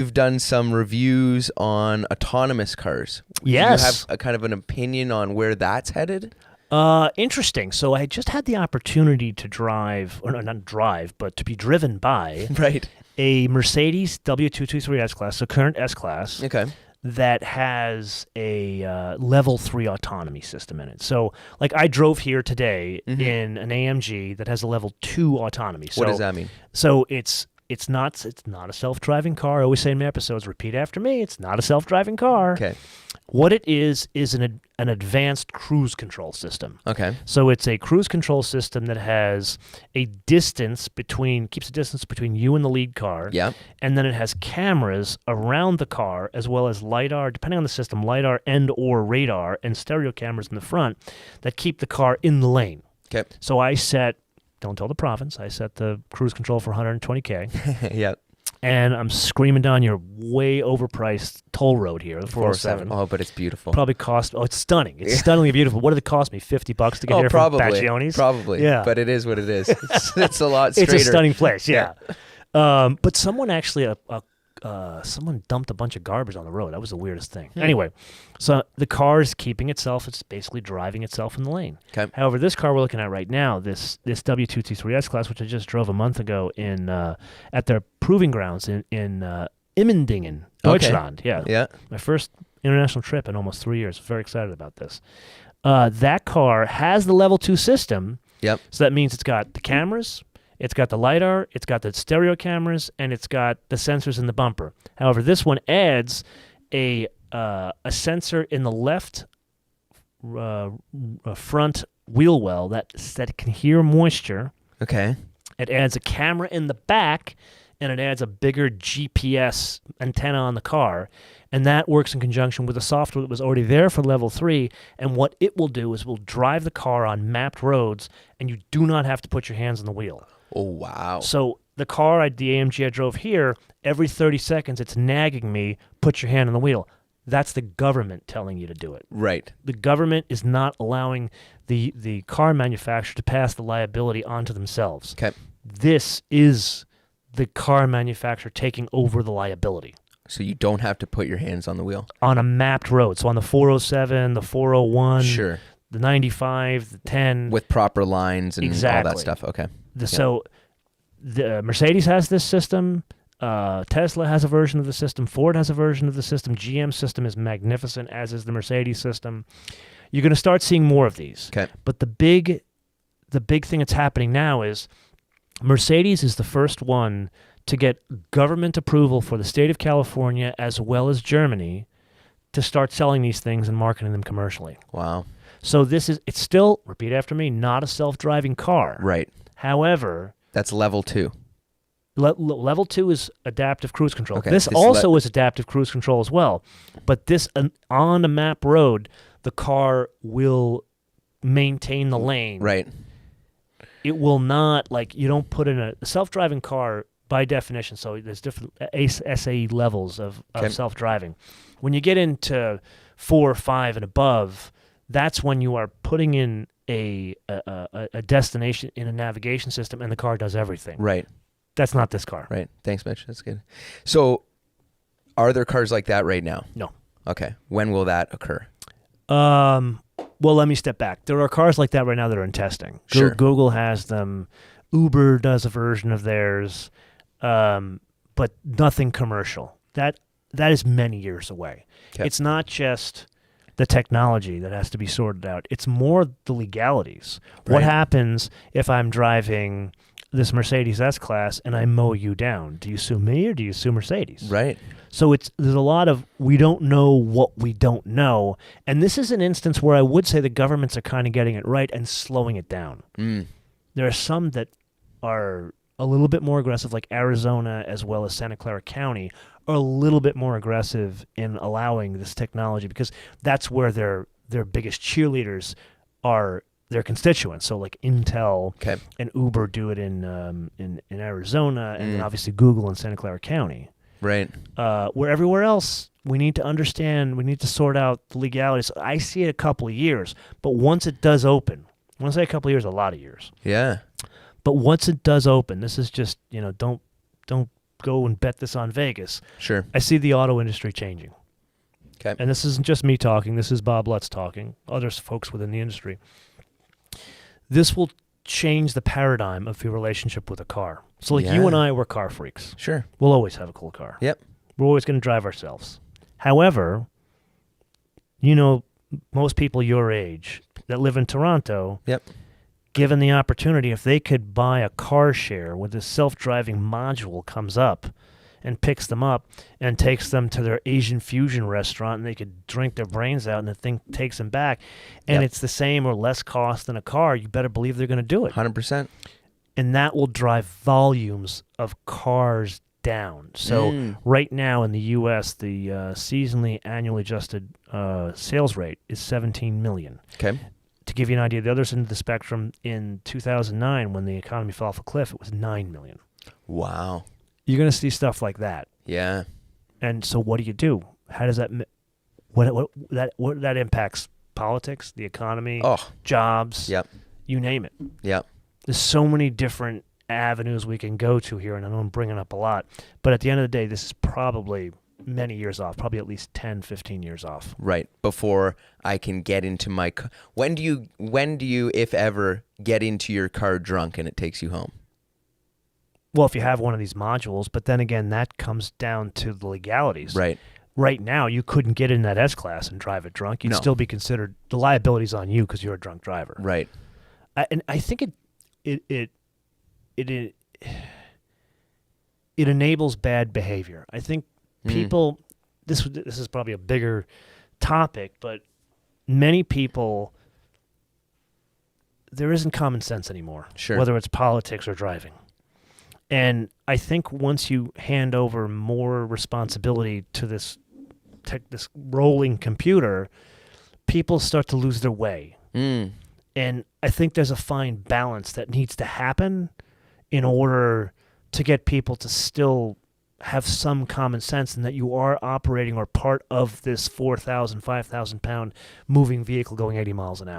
You've done some reviews on autonomous cars. Yes. Do you have a kind of an opinion on where that's headed? Interesting. So I just had the opportunity to drive, or not drive, but to be driven by Right. a Mercedes W223 S-Class, so current S-Class, Okay. that has a level 3 autonomy system in it. So, like, I drove here today in an AMG that has a level 2 autonomy. So, What does that mean? So it's not a self-driving car. I always say in my episodes, repeat after me, it's not a self-driving car. Okay. What it is an advanced cruise control system. Okay. So it's a cruise control system that has keeps a distance between you and the lead car. Yeah. And then it has cameras around the car, as well as LiDAR, depending on the system, LiDAR and or radar, and stereo cameras in the front that keep the car in the lane. Okay. So don't tell the province, I set the cruise control for 120K. Yeah. And I'm screaming down your way overpriced toll road here, the 407. Oh, but it's beautiful. Probably it's stunning. It's stunningly beautiful. What did it cost me? $50 to get here from Baggionis? Probably. Yeah. But it is what it is. It's a lot straighter. It's a stunning place, yeah. But someone actually, someone dumped a bunch of garbage on the road. That was the weirdest thing. Anyway, so the car is keeping itself. It's basically driving itself in the lane. Okay. However, this car we're looking at right now, this W223 S-Class, which I just drove a month ago at their proving grounds in Immendingen, Deutschland. Okay. Yeah. Yeah. My first international trip in almost 3 years. Very excited about this. That car has the level 2 system. Yep. So that means it's got the cameras, it's got the LiDAR, it's got the stereo cameras, and it's got the sensors in the bumper. However, this one adds a sensor in the left front wheel well that can hear moisture. Okay. It adds a camera in the back, and it adds a bigger GPS antenna on the car. And that works in conjunction with the software that was already there for level 3. And what it will do is will drive the car on mapped roads, and you do not have to put your hands on the wheel. Oh, wow. So the AMG I drove here, every 30 seconds it's nagging me, put your hand on the wheel. That's the government telling you to do it. Right. The government is not allowing the car manufacturer to pass the liability onto themselves. Okay. This is the car manufacturer taking over the liability. So you don't have to put your hands on the wheel? On a mapped road. So on the 407, the 401, Sure. the 95, the 10. With proper lines and all that stuff. Okay. So the Mercedes has this system. Tesla has a version of the system. Ford has a version of the system. GM's system is magnificent, as is the Mercedes system. You're going to start seeing more of these. Okay. But the big thing that's happening now is Mercedes is the first one to get government approval for the state of California as well as Germany to start selling these things and marketing them commercially. Wow. So it's still, repeat after me, not a self-driving car. Right. However, that's level 2. Level 2 is adaptive cruise control. Okay, this also is adaptive cruise control as well. But this, on a map road, the car will maintain the lane. Right. It will not, you don't put in a self-driving car by definition, so there's different SAE levels of self-driving. When you get into 4 or 5 and above, that's when you are putting in a destination in a navigation system, and the car does everything. Right. That's not this car. Right. Thanks, Mitch. That's good. So, are there cars like that right now? No. Okay. When will that occur? Well, let me step back. There are cars like that right now that are in testing. Sure. Google has them. Uber does a version of theirs, but nothing commercial. That is many years away. Okay. It's not just the technology that has to be sorted out. It's more the legalities. Right. What happens if I'm driving this Mercedes S-Class and I mow you down? Do you sue me or do you sue Mercedes? Right. So there's a lot of we don't know what we don't know. And this is an instance where I would say the governments are kind of getting it right and slowing it down. There are some that are a little bit more aggressive, like Arizona as well as Santa Clara County, are a little bit more aggressive in allowing this technology because that's where their biggest cheerleaders are their constituents. So like Intel and Uber do it in Arizona, and then obviously Google in Santa Clara County. Right. Where everywhere else, we need to understand, we need to sort out the legalities. I see it a couple of years, but once it does open, when I say a couple of years, a lot of years. Yeah. But once it does open, this is just, don't go and bet this on Vegas. Sure. I see the auto industry changing. Okay. And this isn't just me talking. This is Bob Lutz talking, other folks within the industry. This will change the paradigm of your relationship with a car. So like you and I, we're car freaks. Sure. We'll always have a cool car. Yep. We're always going to drive ourselves. However, you know, most people your age that live in Toronto, Yep. given the opportunity, if they could buy a car share where the self-driving module comes up and picks them up and takes them to their Asian fusion restaurant, and they could drink their brains out, and the thing takes them back, and it's the same or less cost than a car, you better believe they're going to do it. 100%. And that will drive volumes of cars down. So right now in the U.S., the seasonally annually adjusted sales rate is 17 million. Okay. To give you an idea, the other end of the spectrum, in 2009, when the economy fell off a cliff, it was 9 million. Wow. You're going to see stuff like that. Yeah. And so what do? How does that what that impacts politics, the economy, jobs, you name it. Yep. There's so many different avenues we can go to here, and I know I'm bringing up a lot, but at the end of the day, this is probably many years off, probably at least 10, 15 years off. Right. Before I can get into my car. When do you, if ever, get into your car drunk and it takes you home? Well, if you have one of these modules, but then again, that comes down to the legalities. Right. Right now, you couldn't get in that S-Class and drive it drunk. You'd still be considered, the liability's on you because you're a drunk driver. Right. And I think it enables bad behavior. I think people, this is probably a bigger topic, but many people, there isn't common sense anymore, whether it's politics or driving. And I think once you hand over more responsibility to this rolling computer, people start to lose their way. And I think there's a fine balance that needs to happen in order to get people to still have some common sense, and that you are operating or part of this 4,000, 5,000 pound moving vehicle going 80 miles an hour.